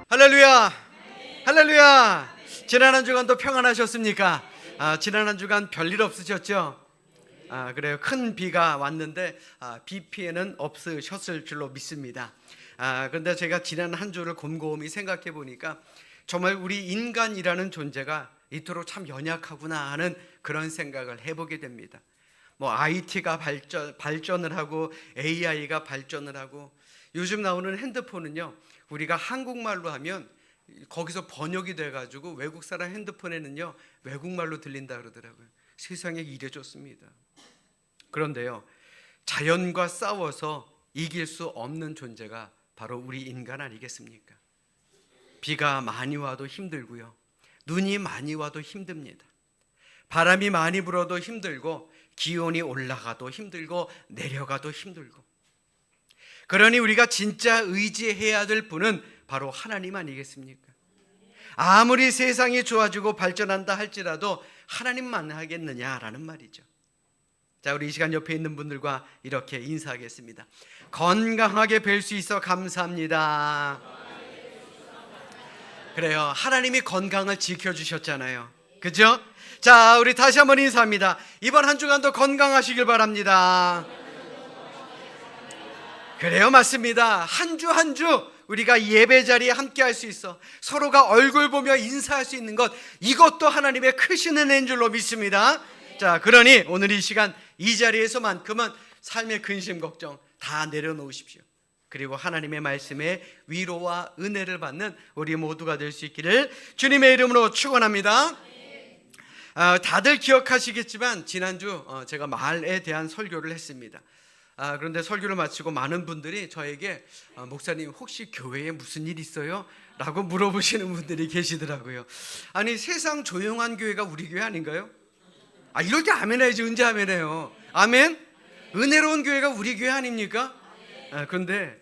할렐루야! 할렐루야! 지난 한 주간도 평안하셨습니까? 지난 한 주간 별일 없으셨죠? 그래요. 큰 비가 왔는데 비 피해는 없으셨을 줄로 믿습니다. 그런데 제가 지난 한 주를 곰곰이 생각해 보니까 정말 우리 인간이라는 존재가 이토록 참 연약하구나 하는 그런 생각을 해보게 됩니다. IT가 발전을 하고 AI가 발전을 하고 요즘 나오는 핸드폰은요, 우리가 한국말로 하면 거기서 번역이 돼가지고 외국 사람 핸드폰에는요 외국말로 들린다 그러더라고요. 세상에 이래졌습니다. 그런데요, 자연과 싸워서 이길 수 없는 존재가 바로 우리 인간 아니겠습니까? 비가 많이 와도 힘들고요, 눈이 많이 와도 힘듭니다. 바람이 많이 불어도 힘들고, 기온이 올라가도 힘들고, 내려가도 힘들고. 그러니 우리가 진짜 의지해야 될 분은 바로 하나님 아니겠습니까? 아무리 세상이 좋아지고 발전한다 할지라도 하나님만 하겠느냐라는 말이죠. 자, 우리 이 시간 옆에 있는 분들과 이렇게 인사하겠습니다. 건강하게 뵐 수 있어 감사합니다. 그래요. 하나님이 건강을 지켜주셨잖아요. 그죠? 자, 우리 다시 한번 인사합니다. 이번 한 주간도 건강하시길 바랍니다. 그래요, 맞습니다. 한 주 한 주 우리가 예배 자리에 함께 할 수 있어 서로가 얼굴 보며 인사할 수 있는 것, 이것도 하나님의 크신 은혜인 줄로 믿습니다. 자, 그러니 오늘 이 시간 이 자리에서만큼은 삶의 근심 걱정 다 내려놓으십시오. 그리고 하나님의 말씀에 위로와 은혜를 받는 우리 모두가 될 수 있기를 주님의 이름으로 축원합니다. 다들 기억하시겠지만 지난주 제가 말에 대한 설교를 했습니다. 그런데 설교를 마치고 많은 분들이 저에게 목사님 혹시 교회에 무슨 일 있어요? 라고 물어보시는 분들이 계시더라고요. 아니, 세상 조용한 교회가 우리 교회 아닌가요? 이럴 때 아멘 해야지. 언제 아멘 해요? 아멘? 은혜로운 교회가 우리 교회 아닙니까? 그런데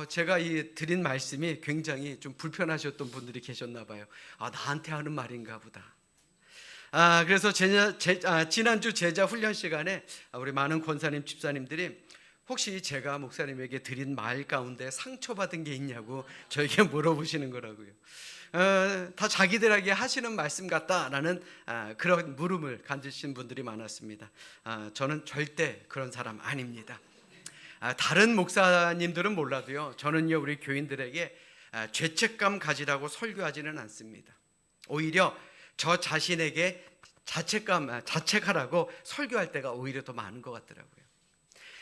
제가 드린 말씀이 굉장히 좀 불편하셨던 분들이 계셨나 봐요. 나한테 하는 말인가 보다. 그래서 지난주 제자 훈련 시간에 우리 많은 권사님, 집사님들이 혹시 제가 목사님에게 드린 말 가운데 상처받은 게 있냐고 저에게 물어보시는 거라고요. 다 자기들에게 하시는 말씀 같다라는 그런 물음을 가지신 분들이 많았습니다. 저는 절대 그런 사람 아닙니다. 다른 목사님들은 몰라도요, 저는요 우리 교인들에게 죄책감 가지라고 설교하지는 않습니다. 오히려 저 자신에게 자책하라고 설교할 때가 오히려 더 많은 것 같더라고요.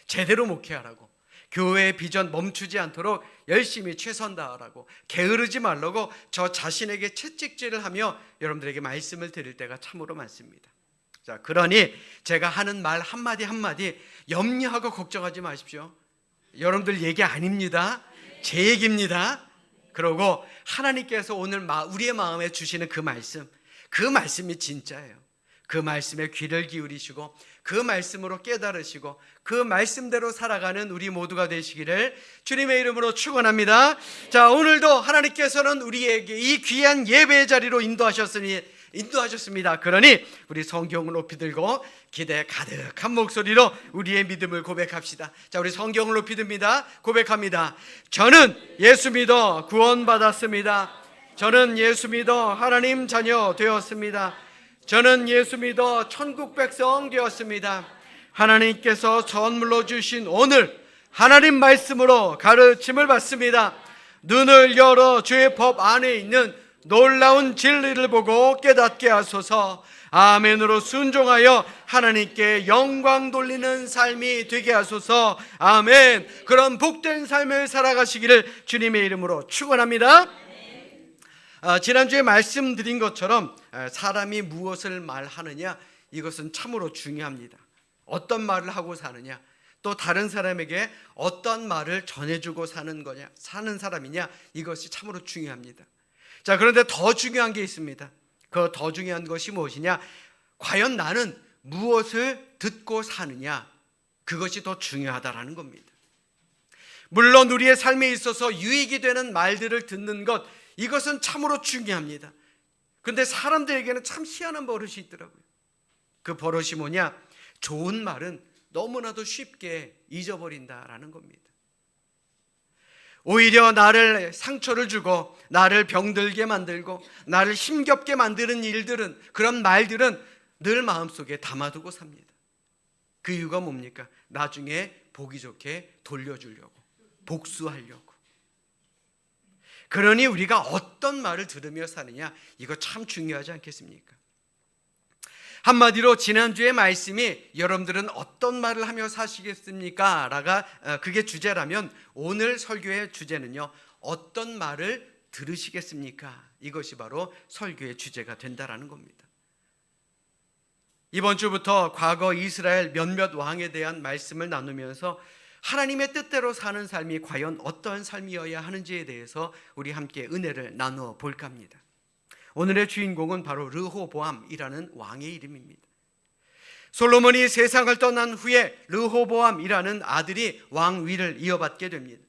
제대로 목회하라고, 교회의 비전 멈추지 않도록 열심히 최선 다하라고, 게으르지 말라고 저 자신에게 채찍질을 하며 여러분들에게 말씀을 드릴 때가 참으로 많습니다. 자, 그러니 제가 하는 말 한마디 한마디 염려하고 걱정하지 마십시오. 여러분들 얘기 아닙니다. 제 얘기입니다. 그리고 하나님께서 오늘 우리의 마음에 주시는 그 말씀이 진짜예요. 그 말씀에 귀를 기울이시고 그 말씀으로 깨달으시고 그 말씀대로 살아가는 우리 모두가 되시기를 주님의 이름으로 축원합니다. 자, 오늘도 하나님께서는 우리에게 이 귀한 예배의 자리로 인도하셨습니다. 그러니 우리 성경을 높이 들고 기대 가득한 목소리로 우리의 믿음을 고백합시다. 자, 우리 성경을 높이 듭니다. 고백합니다. 저는 예수 믿어 구원받았습니다. 저는 예수 믿어 하나님 자녀 되었습니다. 저는 예수 믿어 천국 백성 되었습니다. 하나님께서 선물로 주신 오늘 하나님 말씀으로 가르침을 받습니다. 눈을 열어 주의 법 안에 있는 놀라운 진리를 보고 깨닫게 하소서. 아멘으로 순종하여 하나님께 영광 돌리는 삶이 되게 하소서. 아멘. 그런 복된 삶을 살아가시기를 주님의 이름으로 축원합니다. 지난주에 말씀드린 것처럼 사람이 무엇을 말하느냐, 이것은 참으로 중요합니다. 어떤 말을 하고 사느냐, 또 다른 사람에게 어떤 말을 전해주고 사는 사람이냐, 이것이 참으로 중요합니다. 자, 그런데 더 중요한 게 있습니다. 그 더 중요한 것이 무엇이냐, 과연 나는 무엇을 듣고 사느냐, 그것이 더 중요하다라는 겁니다. 물론 우리의 삶에 있어서 유익이 되는 말들을 듣는 것, 이것은 참으로 중요합니다. 그런데 사람들에게는 참 희한한 버릇이 있더라고요. 그 버릇이 뭐냐, 좋은 말은 너무나도 쉽게 잊어버린다라는 겁니다. 오히려 나를 상처를 주고 나를 병들게 만들고 나를 힘겹게 만드는 일들은, 그런 말들은 늘 마음속에 담아두고 삽니다. 그 이유가 뭡니까? 나중에 보기 좋게 돌려주려고, 복수하려고. 그러니 우리가 어떤 말을 들으며 사느냐, 이거 참 중요하지 않겠습니까? 한마디로 지난주의 말씀이 여러분들은 어떤 말을 하며 사시겠습니까? 라가 그게 주제라면 오늘 설교의 주제는요, 어떤 말을 들으시겠습니까? 이것이 바로 설교의 주제가 된다라는 겁니다. 이번 주부터 과거 이스라엘 몇몇 왕에 대한 말씀을 나누면서 하나님의 뜻대로 사는 삶이 과연 어떠한 삶이어야 하는지에 대해서 우리 함께 은혜를 나누어 볼까 합니다. 오늘의 주인공은 바로 르호보암이라는 왕의 이름입니다. 솔로몬이 세상을 떠난 후에 르호보암이라는 아들이 왕위를 이어받게 됩니다.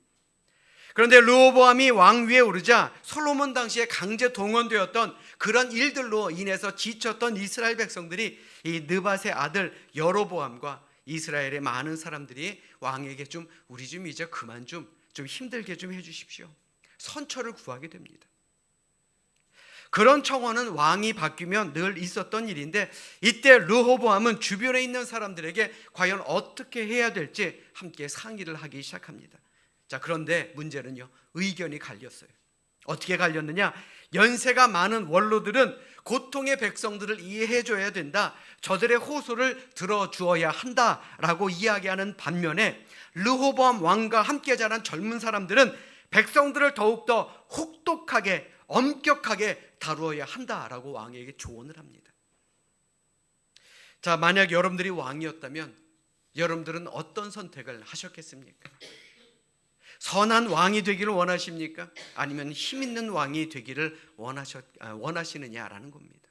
그런데 르호보암이 왕위에 오르자 솔로몬 당시에 강제 동원되었던 그런 일들로 인해서 지쳤던 이스라엘 백성들이 이 느밧의 아들 여로보암과 이스라엘의 많은 사람들이 왕에게 우리 이제 그만 좀 힘들게 좀 해주십시오, 선처를 구하게 됩니다. 그런 청원은 왕이 바뀌면 늘 있었던 일인데, 이때 르호보암은 주변에 있는 사람들에게 과연 어떻게 해야 될지 함께 상의를 하기 시작합니다. 자, 그런데 문제는요, 의견이 갈렸어요. 어떻게 갈렸느냐? 연세가 많은 원로들은 고통의 백성들을 이해해줘야 된다, 저들의 호소를 들어주어야 한다라고 이야기하는 반면에, 르호보암 왕과 함께 자란 젊은 사람들은 백성들을 더욱더 혹독하게 엄격하게 다루어야 한다라고 왕에게 조언을 합니다. 자, 만약 여러분들이 왕이었다면 여러분들은 어떤 선택을 하셨겠습니까? 선한 왕이 되기를 원하십니까? 아니면 힘 있는 왕이 되기를 원하시느냐라는 겁니다.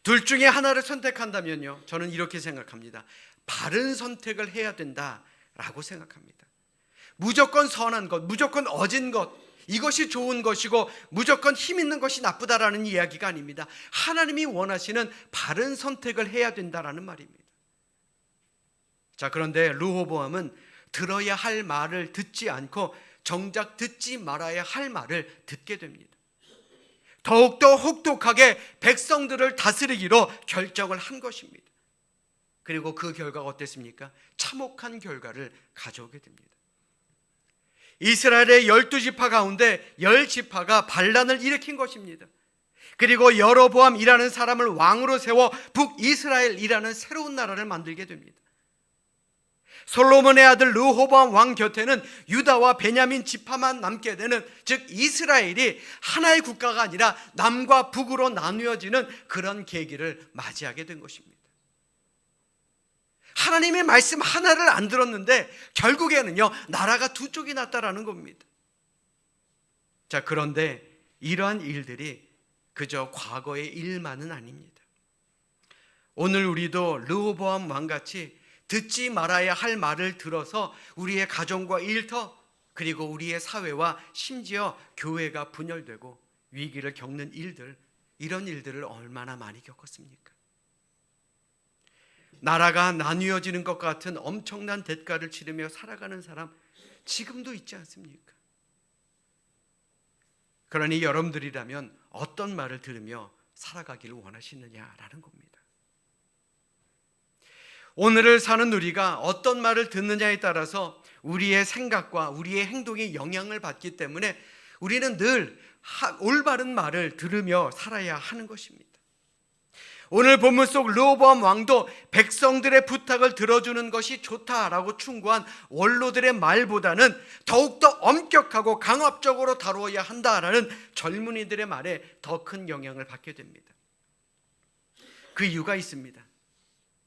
둘 중에 하나를 선택한다면요, 저는 이렇게 생각합니다. 바른 선택을 해야 된다라고 생각합니다. 무조건 선한 것, 무조건 어진 것, 이것이 좋은 것이고 무조건 힘 있는 것이 나쁘다라는 이야기가 아닙니다. 하나님이 원하시는 바른 선택을 해야 된다라는 말입니다. 자, 그런데 르호보암은 들어야 할 말을 듣지 않고 정작 듣지 말아야 할 말을 듣게 됩니다. 더욱더 혹독하게 백성들을 다스리기로 결정을 한 것입니다. 그리고 그 결과가 어땠습니까? 참혹한 결과를 가져오게 됩니다. 이스라엘의 12지파 가운데 10지파가 반란을 일으킨 것입니다. 그리고 여로보암이라는 사람을 왕으로 세워 북이스라엘이라는 새로운 나라를 만들게 됩니다. 솔로몬의 아들 르호보암 왕 곁에는 유다와 베냐민 지파만 남게 되는, 즉 이스라엘이 하나의 국가가 아니라 남과 북으로 나누어지는 그런 계기를 맞이하게 된 것입니다. 하나님의 말씀 하나를 안 들었는데 결국에는요, 나라가 두 쪽이 났다라는 겁니다. 자, 그런데 이러한 일들이 그저 과거의 일만은 아닙니다. 오늘 우리도 르호보암 왕같이 듣지 말아야 할 말을 들어서 우리의 가정과 일터, 그리고 우리의 사회와 심지어 교회가 분열되고 위기를 겪는 일들, 이런 일들을 얼마나 많이 겪었습니까? 나라가 나뉘어지는 것 같은 엄청난 대가를 치르며 살아가는 사람 지금도 있지 않습니까? 그러니 여러분들이라면 어떤 말을 들으며 살아가기를 원하시느냐라는 겁니다. 오늘을 사는 우리가 어떤 말을 듣느냐에 따라서 우리의 생각과 우리의 행동이 영향을 받기 때문에 우리는 늘 올바른 말을 들으며 살아야 하는 것입니다. 오늘 본문 속 르호보암 왕도 백성들의 부탁을 들어주는 것이 좋다라고 충고한 원로들의 말보다는 더욱더 엄격하고 강압적으로 다루어야 한다라는 젊은이들의 말에 더 큰 영향을 받게 됩니다. 그 이유가 있습니다.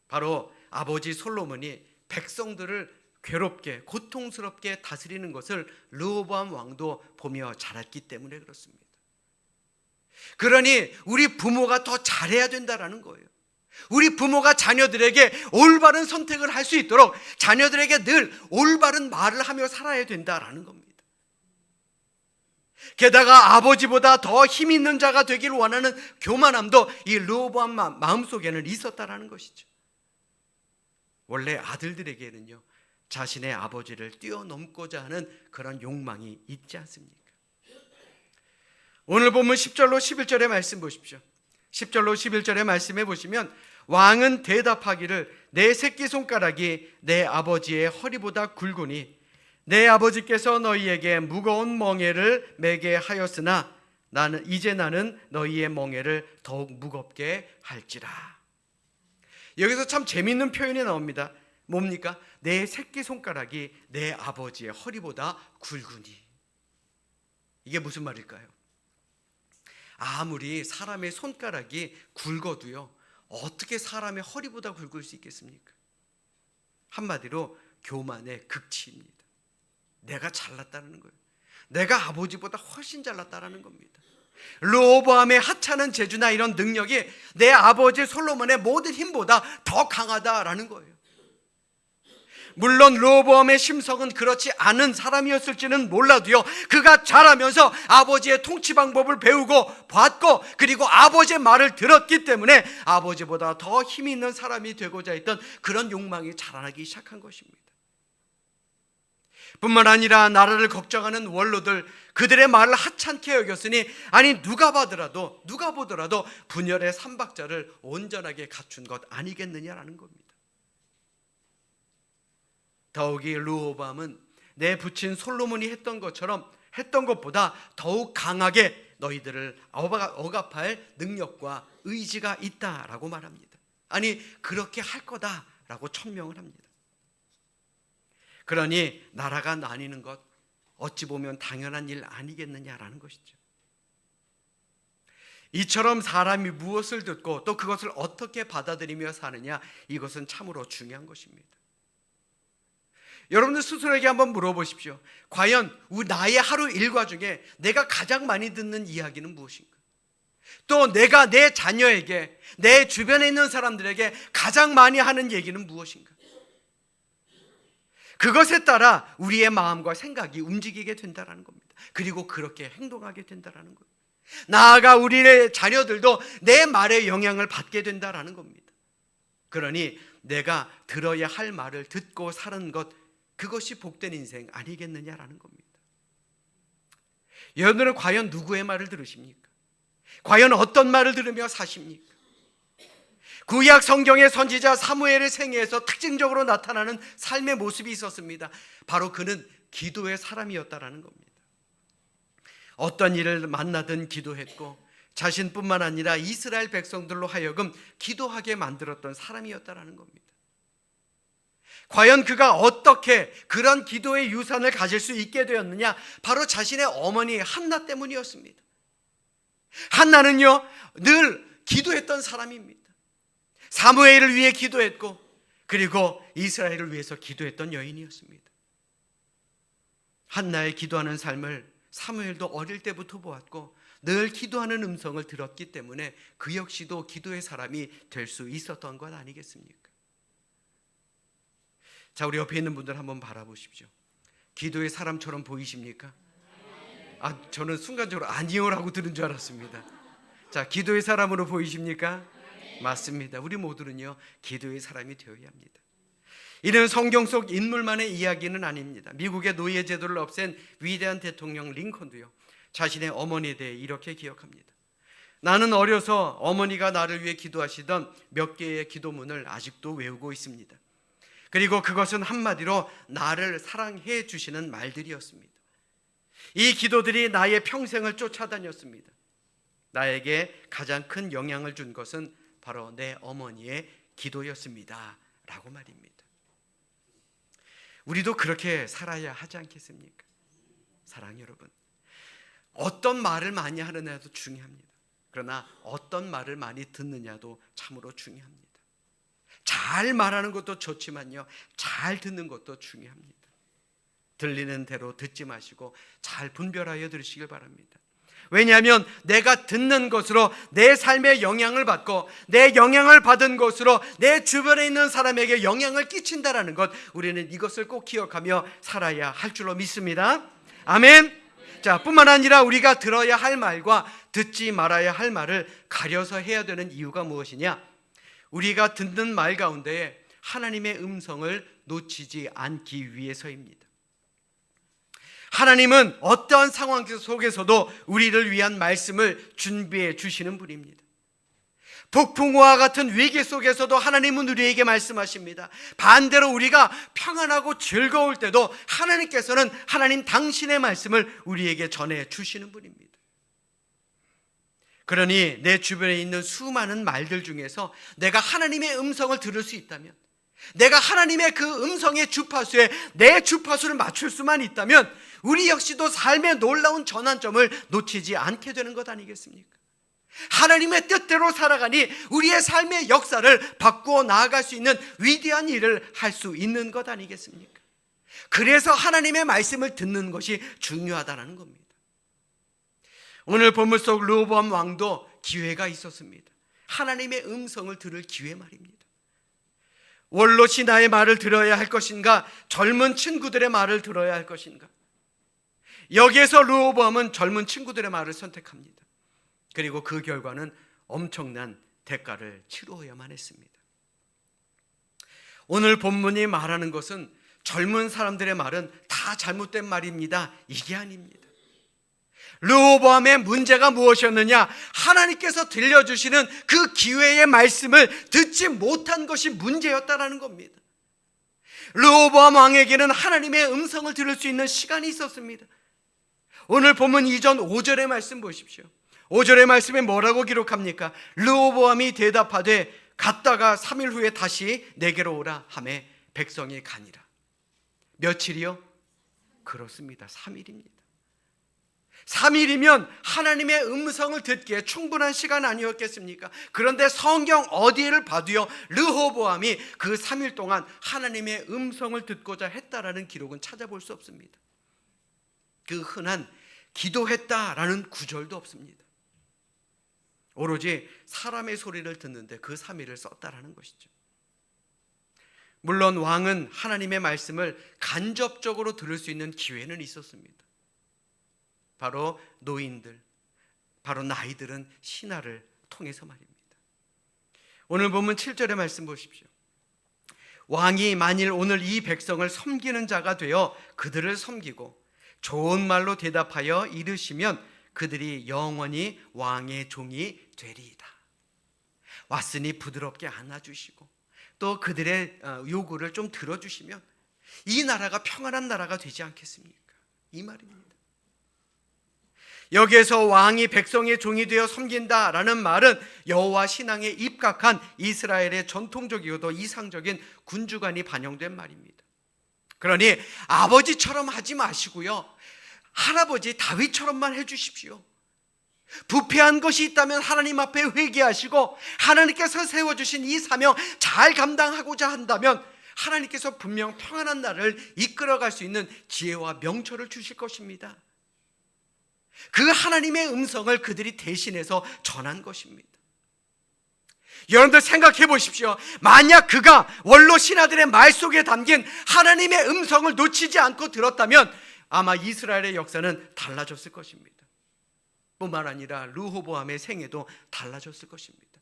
바로 아버지 솔로몬이 백성들을 괴롭게 고통스럽게 다스리는 것을 르호보암 왕도 보며 자랐기 때문에 그렇습니다. 그러니 우리 부모가 더 잘해야 된다라는 거예요. 우리 부모가 자녀들에게 올바른 선택을 할 수 있도록 자녀들에게 늘 올바른 말을 하며 살아야 된다라는 겁니다. 게다가 아버지보다 더 힘 있는 자가 되길 원하는 교만함도 이 르호보암 마음속에는 있었다라는 것이죠. 원래 아들들에게는요, 자신의 아버지를 뛰어넘고자 하는 그런 욕망이 있지 않습니까? 오늘 본문 10절로 11절의 말씀 보십시오. 10절로 11절의 말씀에 보시면 왕은 대답하기를 내 새끼손가락이 내 아버지의 허리보다 굵으니 내 아버지께서 너희에게 무거운 멍에를 매게 하였으나 나는 너희의 멍에를 더욱 무겁게 할지라. 여기서 참 재미있는 표현이 나옵니다. 뭡니까? 내 새끼손가락이 내 아버지의 허리보다 굵으니. 이게 무슨 말일까요? 아무리 사람의 손가락이 굵어도요, 어떻게 사람의 허리보다 굵을 수 있겠습니까? 한마디로 교만의 극치입니다. 내가 잘났다는 거예요. 내가 아버지보다 훨씬 잘났다는 겁니다. 르호보암의 하찮은 재주나 이런 능력이 내 아버지 솔로몬의 모든 힘보다 더 강하다라는 거예요. 물론 르호보암의 심성은 그렇지 않은 사람이었을지는 몰라도요, 그가 자라면서 아버지의 통치 방법을 배우고 봤고, 그리고 아버지의 말을 들었기 때문에 아버지보다 더 힘이 있는 사람이 되고자 했던 그런 욕망이 자라나기 시작한 것입니다. 뿐만 아니라 나라를 걱정하는 원로들, 그들의 말을 하찮게 여겼으니 아니 누가 보더라도 분열의 삼박자를 온전하게 갖춘 것 아니겠느냐라는 겁니다. 더욱이 르호보암은 내 부친 솔로몬이 했던 것보다 더욱 강하게 너희들을 억압할 능력과 의지가 있다라고 말합니다. 아니 그렇게 할 거다라고 천명을 합니다. 그러니 나라가 나뉘는 것 어찌 보면 당연한 일 아니겠느냐라는 것이죠. 이처럼 사람이 무엇을 듣고 또 그것을 어떻게 받아들이며 사느냐, 이것은 참으로 중요한 것입니다. 여러분들 스스로에게 한번 물어보십시오. 과연 나의 하루 일과 중에 내가 가장 많이 듣는 이야기는 무엇인가? 또 내가 내 자녀에게, 내 주변에 있는 사람들에게 가장 많이 하는 얘기는 무엇인가? 그것에 따라 우리의 마음과 생각이 움직이게 된다는 겁니다. 그리고 그렇게 행동하게 된다는 겁니다. 나아가 우리의 자녀들도 내 말에 영향을 받게 된다는 겁니다. 그러니 내가 들어야 할 말을 듣고 사는 것, 그것이 복된 인생 아니겠느냐라는 겁니다. 여러분들은 과연 누구의 말을 들으십니까? 과연 어떤 말을 들으며 사십니까? 구약 성경의 선지자 사무엘의 생애에서 특징적으로 나타나는 삶의 모습이 있었습니다. 바로 그는 기도의 사람이었다라는 겁니다. 어떤 일을 만나든 기도했고 자신뿐만 아니라 이스라엘 백성들로 하여금 기도하게 만들었던 사람이었다라는 겁니다. 과연 그가 어떻게 그런 기도의 유산을 가질 수 있게 되었느냐? 바로 자신의 어머니 한나 때문이었습니다. 한나는요, 늘 기도했던 사람입니다. 사무엘을 위해 기도했고, 그리고 이스라엘을 위해서 기도했던 여인이었습니다. 한나의 기도하는 삶을 사무엘도 어릴 때부터 보았고 늘 기도하는 음성을 들었기 때문에 그 역시도 기도의 사람이 될 수 있었던 것 아니겠습니까? 자, 우리 옆에 있는 분들 한번 바라보십시오. 기도의 사람처럼 보이십니까? 저는 순간적으로 아니요라고 들은 줄 알았습니다. 자, 기도의 사람으로 보이십니까? 맞습니다. 우리 모두는요, 기도의 사람이 되어야 합니다. 이는 성경 속 인물만의 이야기는 아닙니다. 미국의 노예 제도를 없앤 위대한 대통령 링컨도요, 자신의 어머니에 대해 이렇게 기억합니다. 나는 어려서 어머니가 나를 위해 기도하시던 몇 개의 기도문을 아직도 외우고 있습니다. 그리고 그것은 한마디로 나를 사랑해 주시는 말들이었습니다. 이 기도들이 나의 평생을 쫓아다녔습니다. 나에게 가장 큰 영향을 준 것은 바로 내 어머니의 기도였습니다 라고 말입니다. 우리도 그렇게 살아야 하지 않겠습니까? 사랑 여러분, 어떤 말을 많이 하느냐도 중요합니다. 그러나 어떤 말을 많이 듣느냐도 참으로 중요합니다. 잘 말하는 것도 좋지만요, 잘 듣는 것도 중요합니다. 들리는 대로 듣지 마시고 잘 분별하여 들으시길 바랍니다. 왜냐하면 내가 듣는 것으로 내 삶에 영향을 받고 내 영향을 받은 것으로 내 주변에 있는 사람에게 영향을 끼친다라는 것, 우리는 이것을 꼭 기억하며 살아야 할 줄로 믿습니다. 아멘. 자, 뿐만 아니라 우리가 들어야 할 말과 듣지 말아야 할 말을 가려서 해야 되는 이유가 무엇이냐? 우리가 듣는 말 가운데 하나님의 음성을 놓치지 않기 위해서입니다. 하나님은 어떠한 상황 속에서도 우리를 위한 말씀을 준비해 주시는 분입니다. 폭풍우와 같은 위기 속에서도 하나님은 우리에게 말씀하십니다. 반대로 우리가 평안하고 즐거울 때도 하나님께서는 하나님 당신의 말씀을 우리에게 전해 주시는 분입니다. 그러니 내 주변에 있는 수많은 말들 중에서 내가 하나님의 음성을 들을 수 있다면, 내가 하나님의 그 음성의 주파수에 내 주파수를 맞출 수만 있다면 우리 역시도 삶의 놀라운 전환점을 놓치지 않게 되는 것 아니겠습니까? 하나님의 뜻대로 살아가니 우리의 삶의 역사를 바꾸어 나아갈 수 있는 위대한 일을 할 수 있는 것 아니겠습니까? 그래서 하나님의 말씀을 듣는 것이 중요하다는 겁니다. 오늘 본문 속 르호보암 왕도 기회가 있었습니다. 하나님의 음성을 들을 기회 말입니다. 원로 신하의 말을 들어야 할 것인가, 젊은 친구들의 말을 들어야 할 것인가? 여기에서 르호보암은 젊은 친구들의 말을 선택합니다. 그리고 그 결과는 엄청난 대가를 치루어야만 했습니다. 오늘 본문이 말하는 것은 젊은 사람들의 말은 다 잘못된 말입니다, 이게 아닙니다. 르호보암의 문제가 무엇이었느냐? 하나님께서 들려주시는 그 기회의 말씀을 듣지 못한 것이 문제였다라는 겁니다. 르호보암 왕에게는 하나님의 음성을 들을 수 있는 시간이 있었습니다. 오늘 본문 2절 5절의 말씀 보십시오. 5절의 말씀에 뭐라고 기록합니까? 르호보암이 대답하되 갔다가 3일 후에 다시 내게로 오라 하매 백성이 가니라. 며칠이요? 그렇습니다. 3일입니다. 3일이면 하나님의 음성을 듣기에 충분한 시간 아니었겠습니까? 그런데 성경 어디를 봐도요, 르호보암이 그 3일 동안 하나님의 음성을 듣고자 했다라는 기록은 찾아볼 수 없습니다. 그 흔한 기도했다라는 구절도 없습니다. 오로지 사람의 소리를 듣는데 그 3일을 썼다라는 것이죠. 물론 왕은 하나님의 말씀을 간접적으로 들을 수 있는 기회는 있었습니다. 바로 노인들, 바로 나이들은 신하를 통해서 말입니다. 오늘 보면 7절의 말씀 보십시오. 왕이 만일 오늘 이 백성을 섬기는 자가 되어 그들을 섬기고 좋은 말로 대답하여 이르시면 그들이 영원히 왕의 종이 되리이다. 왔으니 부드럽게 안아주시고 또 그들의 요구를 좀 들어주시면 이 나라가 평안한 나라가 되지 않겠습니까? 이 말입니다. 여기에서 왕이 백성의 종이 되어 섬긴다라는 말은 여호와 신앙에 입각한 이스라엘의 전통적이고도 이상적인 군주관이 반영된 말입니다. 그러니 아버지처럼 하지 마시고요, 할아버지 다윗처럼만 해주십시오. 부패한 것이 있다면 하나님 앞에 회개하시고 하나님께서 세워주신 이 사명 잘 감당하고자 한다면 하나님께서 분명 평안한 나라를 이끌어갈 수 있는 지혜와 명철을 주실 것입니다. 그 하나님의 음성을 그들이 대신해서 전한 것입니다. 여러분들 생각해 보십시오. 만약 그가 원로 신하들의 말 속에 담긴 하나님의 음성을 놓치지 않고 들었다면 아마 이스라엘의 역사는 달라졌을 것입니다. 뿐만 아니라 르호보암의 생애도 달라졌을 것입니다.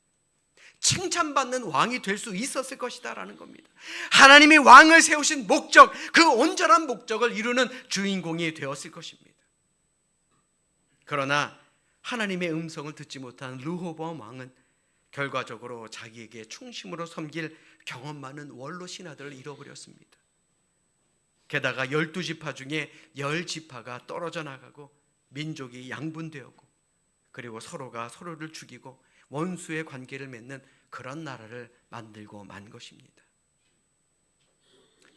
칭찬받는 왕이 될 수 있었을 것이다라는 겁니다. 하나님이 왕을 세우신 목적, 그 온전한 목적을 이루는 주인공이 되었을 것입니다. 그러나 하나님의 음성을 듣지 못한 르호보암 왕은 결과적으로 자기에게 충심으로 섬길 경험 많은 원로 신하들을 잃어버렸습니다. 게다가 12지파 중에 10지파가 떨어져 나가고 민족이 양분되었고 그리고 서로가 서로를 죽이고 원수의 관계를 맺는 그런 나라를 만들고 만 것입니다.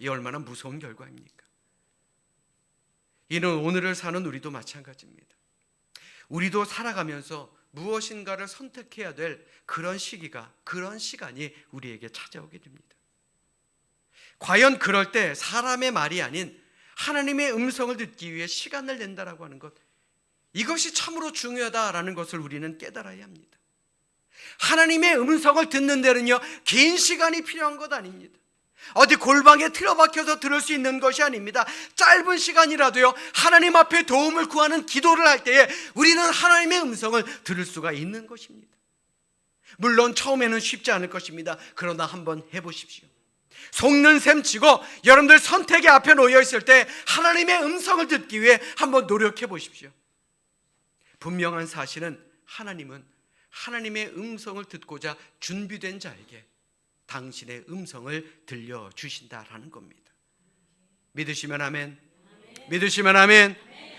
이 얼마나 무서운 결과입니까? 이는 오늘을 사는 우리도 마찬가지입니다. 우리도 살아가면서 무엇인가를 선택해야 될 그런 시기가, 그런 시간이 우리에게 찾아오게 됩니다. 과연 그럴 때 사람의 말이 아닌 하나님의 음성을 듣기 위해 시간을 낸다라고 하는 것, 이것이 참으로 중요하다라는 것을 우리는 깨달아야 합니다. 하나님의 음성을 듣는 데는요, 긴 시간이 필요한 것 아닙니다. 어디 골방에 틀어박혀서 들을 수 있는 것이 아닙니다. 짧은 시간이라도요, 하나님 앞에 도움을 구하는 기도를 할 때에 우리는 하나님의 음성을 들을 수가 있는 것입니다. 물론 처음에는 쉽지 않을 것입니다. 그러나 한번 해보십시오. 속는 셈 치고 여러분들 선택의 앞에 놓여 있을 때 하나님의 음성을 듣기 위해 한번 노력해 보십시오. 분명한 사실은 하나님은 하나님의 음성을 듣고자 준비된 자에게 당신의 음성을 들려주신다라는 겁니다. 믿으시면 아멘. 믿으시면 아멘.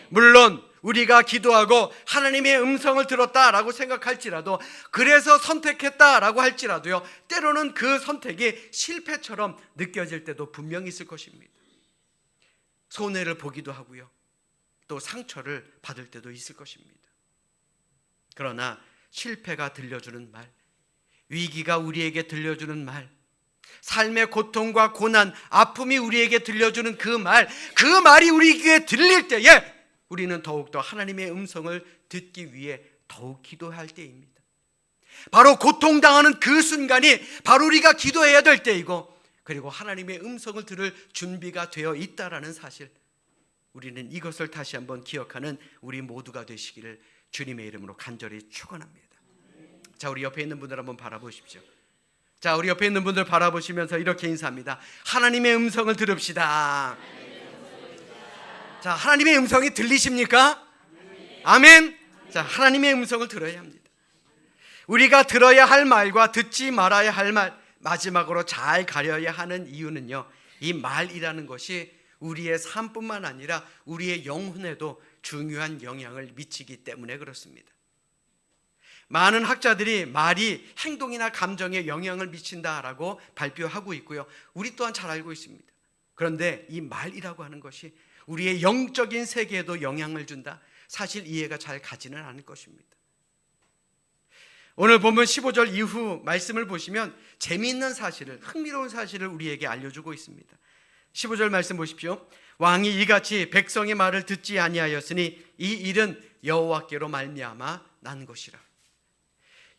물론 우리가 기도하고 하나님의 음성을 들었다라고 생각할지라도, 그래서 선택했다라고 할지라도요, 때로는 그 선택이 실패처럼 느껴질 때도 분명히 있을 것입니다. 손해를 보기도 하고요, 또 상처를 받을 때도 있을 것입니다. 그러나 실패가 들려주는 말, 위기가 우리에게 들려주는 말, 삶의 고통과 고난, 아픔이 우리에게 들려주는 그 말이 우리 귀에 들릴 때에 우리는 더욱더 하나님의 음성을 듣기 위해 더욱 기도할 때입니다. 바로 고통당하는 그 순간이 바로 우리가 기도해야 될 때이고, 그리고 하나님의 음성을 들을 준비가 되어 있다라는 사실, 우리는 이것을 다시 한번 기억하는 우리 모두가 되시기를 주님의 이름으로 간절히 축원합니다. 자, 우리 옆에 있는 분들 한번 바라보십시오. 자, 우리 옆에 있는 분들 바라보시면서 이렇게 인사합니다. 하나님의 음성을 들읍시다. 자, 하나님의 음성이 들리십니까? 아멘. 자, 하나님의 음성을 들어야 합니다. 우리가 들어야 할 말과 듣지 말아야 할 말, 마지막으로 잘 가려야 하는 이유는요, 이 말이라는 것이 우리의 삶뿐만 아니라 우리의 영혼에도 중요한 영향을 미치기 때문에 그렇습니다. 많은 학자들이 말이 행동이나 감정에 영향을 미친다라고 발표하고 있고요, 우리 또한 잘 알고 있습니다. 그런데 이 말이라고 하는 것이 우리의 영적인 세계에도 영향을 준다, 사실 이해가 잘 가지는 않을 것입니다. 오늘 본문 15절 이후 말씀을 보시면 재미있는 사실을, 흥미로운 사실을 우리에게 알려주고 있습니다. 15절 말씀 보십시오. 왕이 이같이 백성의 말을 듣지 아니하였으니 이 일은 여호와께로 말미암아 난 것이라.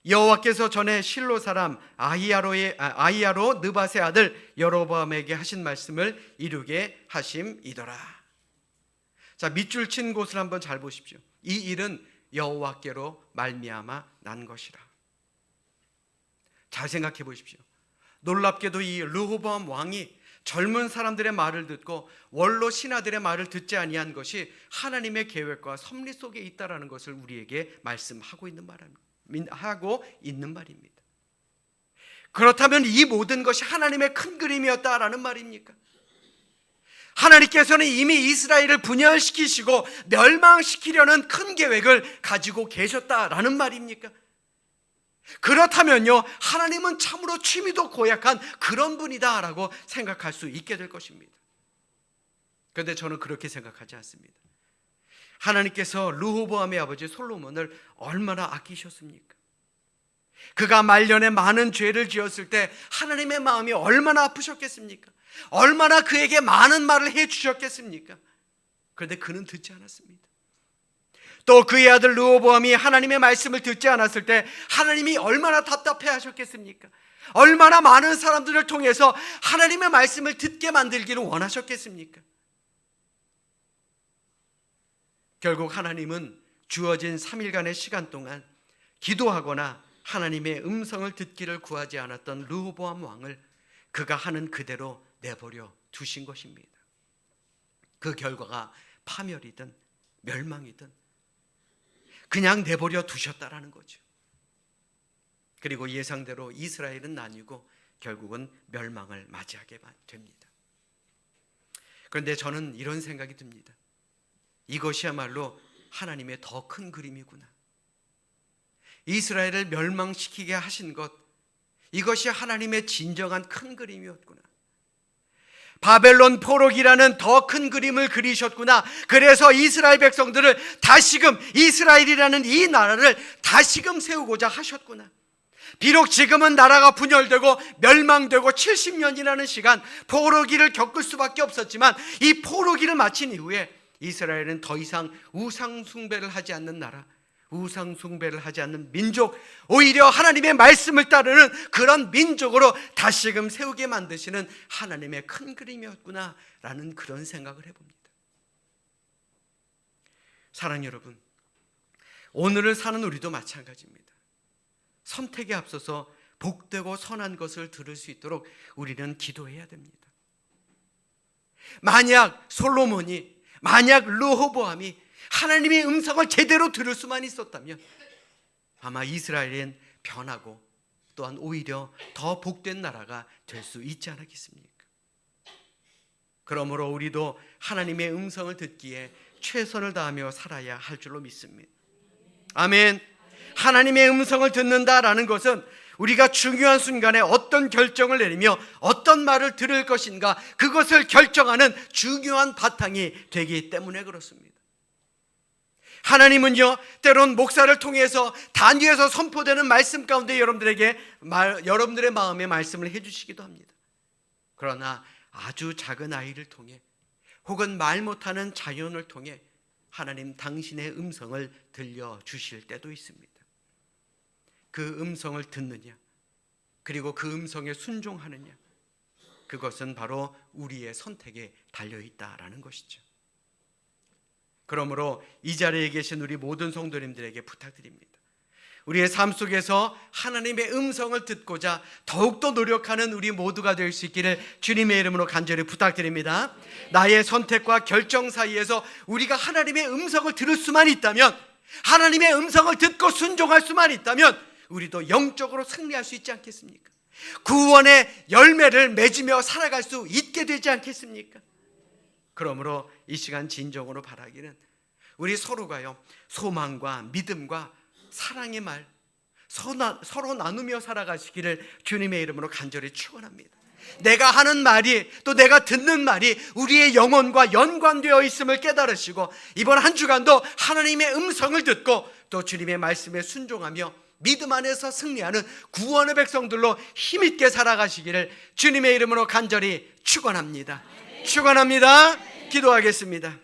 여호와께서 전에 실로 사람 아히야로 느밧의 아들 여로보암에게 하신 말씀을 이루게 하심이더라. 자, 밑줄 친 곳을 한번 잘 보십시오. 이 일은 여호와께로 말미암아 난 것이라. 잘 생각해 보십시오. 놀랍게도 이 르호보암 왕이 젊은 사람들의 말을 듣고 원로 신하들의 말을 듣지 아니한 것이 하나님의 계획과 섭리 속에 있다라는 것을 우리에게 말씀하고 있는 말입니다. 그렇다면 이 모든 것이 하나님의 큰 그림이었다라는 말입니까? 하나님께서는 이미 이스라엘을 분열시키시고 멸망시키려는 큰 계획을 가지고 계셨다라는 말입니까? 그렇다면요, 하나님은 참으로 취미도 고약한 그런 분이다라고 생각할 수 있게 될 것입니다. 그런데 저는 그렇게 생각하지 않습니다. 하나님께서 르호보암의 아버지 솔로몬을 얼마나 아끼셨습니까? 그가 말년에 많은 죄를 지었을 때 하나님의 마음이 얼마나 아프셨겠습니까? 얼마나 그에게 많은 말을 해주셨겠습니까? 그런데 그는 듣지 않았습니다. 또 그의 아들 르호보암이 하나님의 말씀을 듣지 않았을 때 하나님이 얼마나 답답해 하셨겠습니까? 얼마나 많은 사람들을 통해서 하나님의 말씀을 듣게 만들기를 원하셨겠습니까? 결국 하나님은 주어진 3일간의 시간 동안 기도하거나 하나님의 음성을 듣기를 구하지 않았던 르호보암 왕을 그가 하는 그대로 내버려 두신 것입니다. 그 결과가 파멸이든 멸망이든 그냥 내버려 두셨다라는 거죠. 그리고 예상대로 이스라엘은 나뉘고 결국은 멸망을 맞이하게 됩니다. 그런데 저는 이런 생각이 듭니다. 이것이야말로 하나님의 더 큰 그림이구나. 이스라엘을 멸망시키게 하신 것, 이것이 하나님의 진정한 큰 그림이었구나. 바벨론 포로기라는 더 큰 그림을 그리셨구나. 그래서 이스라엘 백성들을 다시금, 이스라엘이라는 이 나라를 다시금 세우고자 하셨구나. 비록 지금은 나라가 분열되고 멸망되고 70년이라는 시간 포로기를 겪을 수밖에 없었지만, 이 포로기를 마친 이후에 이스라엘은 더 이상 우상 숭배를 하지 않는 나라, 우상 숭배를 하지 않는 민족, 오히려 하나님의 말씀을 따르는 그런 민족으로 다시금 세우게 만드시는 하나님의 큰 그림이었구나 라는 그런 생각을 해봅니다. 사랑하는 여러분, 오늘을 사는 우리도 마찬가지입니다. 선택에 앞서서 복되고 선한 것을 들을 수 있도록 우리는 기도해야 됩니다. 만약 솔로몬이, 만약 르호보암이 하나님의 음성을 제대로 들을 수만 있었다면 아마 이스라엘은 변하고 또한 오히려 더 복된 나라가 될 수 있지 않았겠습니까? 그러므로 우리도 하나님의 음성을 듣기에 최선을 다하며 살아야 할 줄로 믿습니다. 아멘. 하나님의 음성을 듣는다라는 것은 우리가 중요한 순간에 어떤 결정을 내리며 어떤 말을 들을 것인가, 그것을 결정하는 중요한 바탕이 되기 때문에 그렇습니다. 하나님은요, 때론 목사를 통해서 단위에서 선포되는 말씀 가운데 여러분들의 마음에 말씀을 해주시기도 합니다. 그러나 아주 작은 아이를 통해 혹은 말 못하는 자연을 통해 하나님 당신의 음성을 들려주실 때도 있습니다. 그 음성을 듣느냐, 그리고 그 음성에 순종하느냐, 그것은 바로 우리의 선택에 달려있다라는 것이죠. 그러므로 이 자리에 계신 우리 모든 성도님들에게 부탁드립니다. 우리의 삶 속에서 하나님의 음성을 듣고자 더욱더 노력하는 우리 모두가 될 수 있기를 주님의 이름으로 간절히 부탁드립니다. 나의 선택과 결정 사이에서 우리가 하나님의 음성을 들을 수만 있다면, 하나님의 음성을 듣고 순종할 수만 있다면 우리도 영적으로 승리할 수 있지 않겠습니까? 구원의 열매를 맺으며 살아갈 수 있게 되지 않겠습니까? 그러므로 이 시간 진정으로 바라기는 우리 서로가요, 소망과 믿음과 사랑의 말 서로 나누며 살아가시기를 주님의 이름으로 간절히 축원합니다. 내가 하는 말이, 또 내가 듣는 말이 우리의 영혼과 연관되어 있음을 깨달으시고 이번 한 주간도 하나님의 음성을 듣고 또 주님의 말씀에 순종하며 믿음 안에서 승리하는 구원의 백성들로 힘있게 살아가시기를 주님의 이름으로 간절히 축원합니다. 축원합니다. 기도하겠습니다.